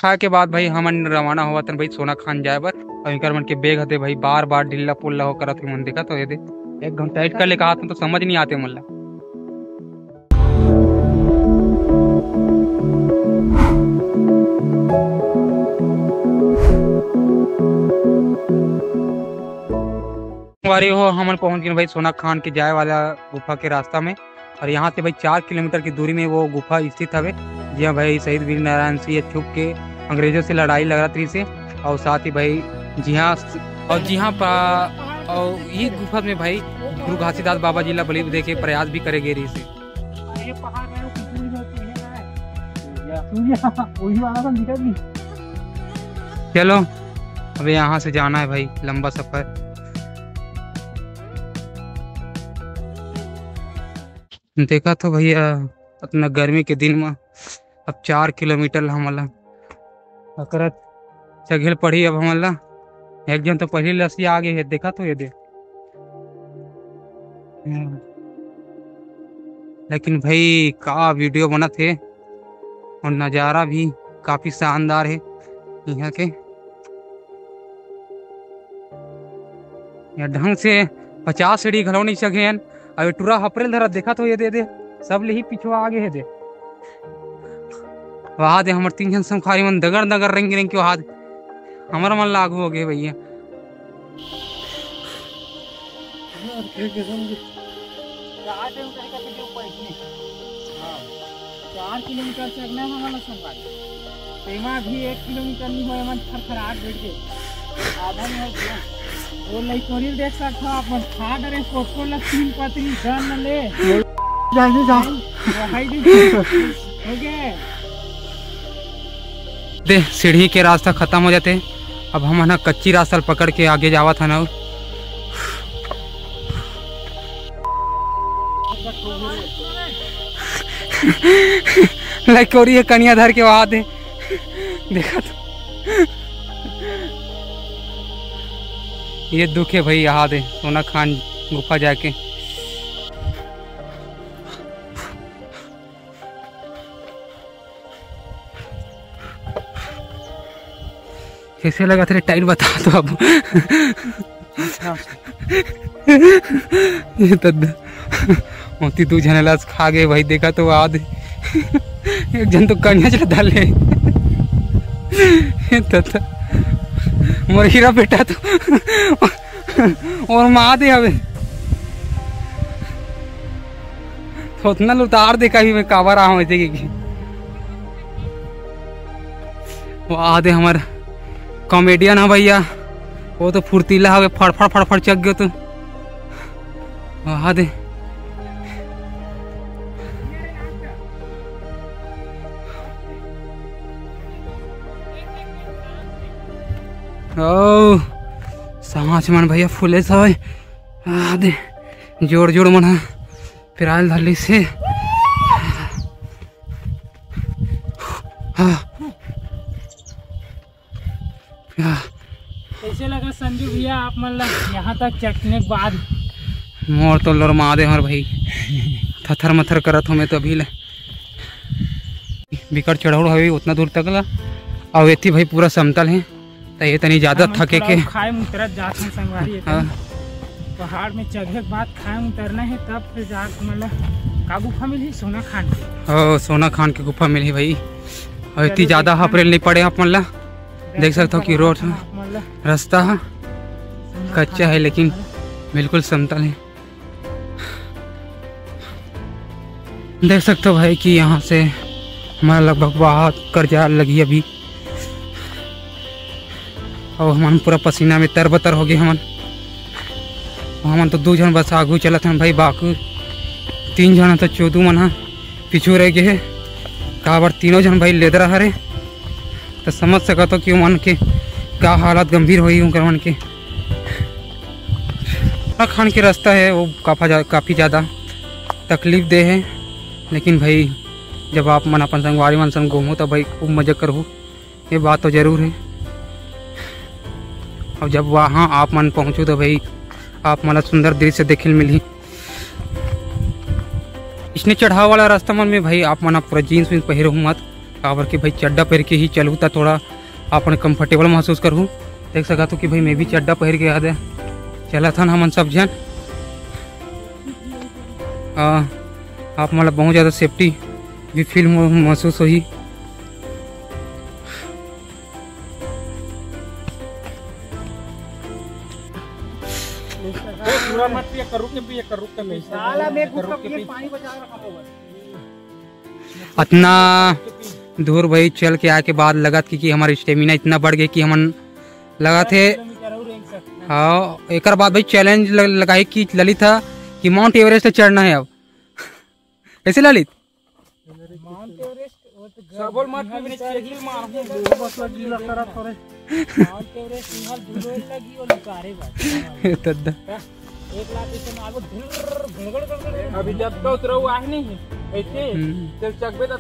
खाए के बाद भाई हमन रवाना हुआ था भाई सोना खान जाए बर। और इनकर मन के बेग हते भाई बार बार ढिल्ला पुल्ला होकर करत मन देखा तो ये दे 1 घंटा टाइट कर ले कहा तो समझ नहीं आते मुल्ला। हो हमन पहुंच गए भाई सोना खान के जाए वाला गुफा के रास्ता में। और यहाँ से भाई 4 किलोमीटर की दूरी में वो गुफा स्थित है। जी हाँ भाई शहीद वीर नारायण सिंह छुप के अंग्रेजों से लड़ाई लगा रही से। और साथ ही भाई जी हाँ और ये गुफा में भाई गुरु घासीदास बाबा जी ला बलि देके प्रयास भी करे गए रही से। चलो अब यहाँ से जाना है भाई लंबा सफर। देखा तो भैया अपना गर्मी के दिन में अब 4 किलोमीटर हमला अकरत चघेल पड़ी। अब हमला एक जन तो पहली लसी आगे है देखा तो ये दे। लेकिन भाई का वीडियो बना थे और नज़ारा भी काफी शानदार है यहाँ के। ढंग से 50 सीढ़ी घलो नहीं सके अब टूरा हपरेल धरा देखा तो ये दे सब ले ही पिछुआ आगे है दे। वहाँ दे हमार 3 जन संखारी मन दगड़ दगड़ रंग रंग के वहाँ हमारा मन लागू हो गए भैया। 4 किलोमीटर से अगले हमारा संभाली तेमा भी 1 किलोमीटर नहीं हुआ मन थरथराहट बैठ गए आधा नहीं हो वो लाइकोरी देख सकते हो आप खा डरे कोको ला 3 पतरी डन ले जल्दी जाओ हाई ओके दे। सीढ़ी के रास्ता खत्म हो जाते अब हम ना कच्ची रास्ता पकड़ के आगे जावा था ना। लाइकोरी है कनिया धर के वहां दे देखा तो ये दुख है भाई यहाँ दे सोना खान गुफा जाके। कैसे लगा तेरे टाइम बता तो अब। ये तो मोती 2 झनेलास खा गए भाई देखा तो आद एक जन तो कन्या चला डाले मोर हीरा बेटा तो और माँ दे हवे तो उतना उतार देखा ही मैं काबर रहा हूँ ऐसे की वो आदे हमारे कॉमेडियन है भैया वो तो फुर्तीला हवे फड़फड़ फड़फड़ चक गयो तो आदे ओ समाज मन भैया फूले सब आदे जोड़ जोड़ मन फिर आयल धरली से कैसे लगा संजू भैया आप मन यहाँ तक चढ़ने के बाद? मोर तो लरमा दे हमार भाई थथर मथर करत हो मैं तो अभी ले बिकट चढ़ाऊ हवे उतना दूर तक ला और एथी भाई पूरा समतल है तो ये तनी ज्यादा थके के खाए उतरत जात हैं संगवारी पहाड़ में चढ़े के बाद खाए उतरना है तब फिर जाके मतलब का गुफा मिली सोना खान। ओ सोना खान की गुफा मिली भाई और इतनी ज्यादा हपरेल नहीं पड़े आप मन देख सकते हो कि रोड रास्ता कच्चा है लेकिन बिल्कुल समतल है। देख सकते हो भाई कि यहाँ से हमारा लगभग बहुत कर्जा लगी अभी और हम पूरा पसीना में तरबतर हो गए। हमन तो 2 जन बस आगू चलत हैं भाई बाकी 3 जन तो 14 मन पीछू रह गए काबर तीनों जन भाई लेदरा हरे तो समझ सका तो कि मन के क्या हालत गंभीर हुई उनकर मन के। खान के रास्ता है वो काफ़ी ज़्यादा तकलीफ दे है लेकिन भाई जब आप मन अपन संगवारी मन संग घूमो तो भाई खूब मजा करो ये बात तो जरूर है। और जब वहाँ आप मन पहुँचो तो भाई आप मन सुंदर दृश्य देखे मिली। इसने चढ़ाव वाला रास्ता मन में भाई आप मन पूरा जीन्स वीन्स पहिरो मत काबर के भाई चड्डा पहन के ही चलूँ तो थोड़ा अपन कंफर्टेबल महसूस करूँ। देख सका तो कि भाई मैं भी चड्डा पहन के याद है चला था हमन सब जन। आप मतलब बहुत ज़्यादा सेफ्टी भी फील महसूस हुई। पूरा मत पिए, करू के मैं साला मैं गुटका पिए पानी बचा के रखा होगा। इतना दूर भाई चल के आए के बाद लगा कि हमारा स्टेमिना इतना बढ़ गया कि हम लगा थे। हाँ एक बाद भाई चैलेंज लगाई कि ललित था कि माउंट एवरेस्ट चढ़ना है अब। ऐसे ललित माउंट एवरेस्ट सबल मत पिए चेकिंग मार बस गीला करा थोड़े माउंट एवरेस्ट निहाल धुलोई लगी और लुकारे भाई तद्दा एक लाख से मारो भड़गड़ कर। अभी जब तो उतरो आए नहीं ऐसे चल चकबे तो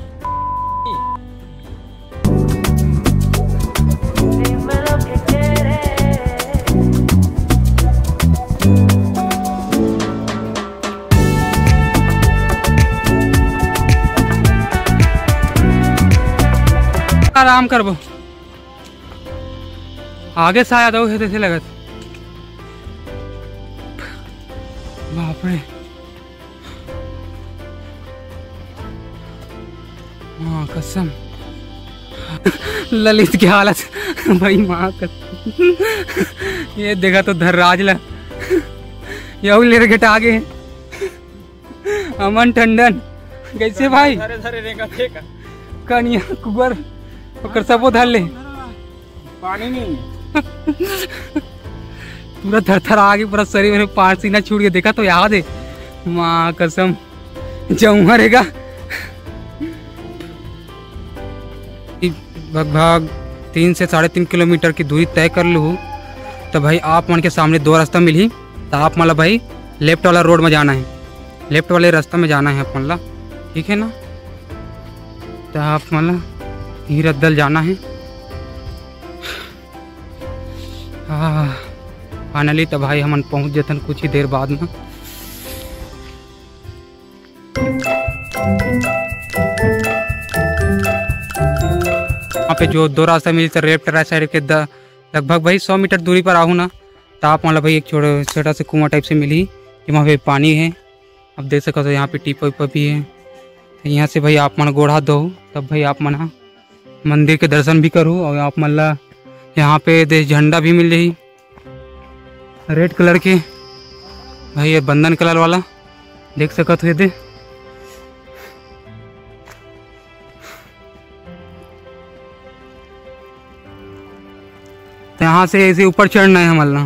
आराम करबो आगे से आया दो है लगत। बाप रे माँ कसम ललित की हालत भाई माँ कसम। ये देखा तो धर्राज ला यही ले रखे आगे अमन टंडन कैसे भाई धरे धरे रेगा ठीक कनिया कुबर ओकर सबो धर ले पानी नहीं पूरा थर आगे पूरा शरीर मेरे पार सीना छूट के देखा तो याद है माँ कसम जाऊंगा रहेगा। लगभग 3 से 3.5 किलोमीटर की दूरी तय कर लूँ तो भाई आप मन के सामने 2 रास्ता मिली तो आप मतलब भाई लेफ्ट वाला रोड में जाना है, लेफ्ट वाले रास्ता में जाना है आप मतलब, ठीक है ना। तो आप मतलब हीरदल जाना है। फाइनली तो भाई हम पहुंच जतन कुछ ही देर बाद में। वहाँ पे जो 2 रास्ता मिली तो लेफ्ट राइट साइड के लगभग भाई 100 मीटर दूरी पर आहूँ ना तो आप मतलब भाई एक छोटा सा कुआं टाइप से मिली वहाँ पे पानी है। अब देख सको तो यहाँ पे टिप विप भी है। तो यहाँ से भाई आप मन गोढ़ा दो तब भाई आप मन मंदिर के दर्शन भी करूँ और आप मतलब यहाँ पे देश झंडा भी मिल रही रेड कलर के भाई ये बंधन कलर वाला देख सकते हो। दे तो यहाँ से ऐसे ऊपर चढ़ना है हमारा,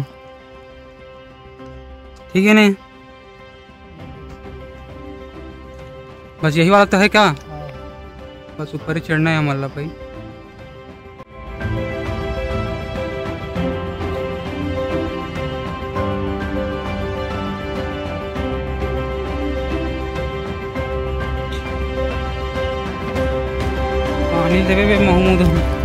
ठीक है ना। बस यही वाला तो है क्या, बस ऊपर ही चढ़ना है हमारा भाई। पानी देवे महमूद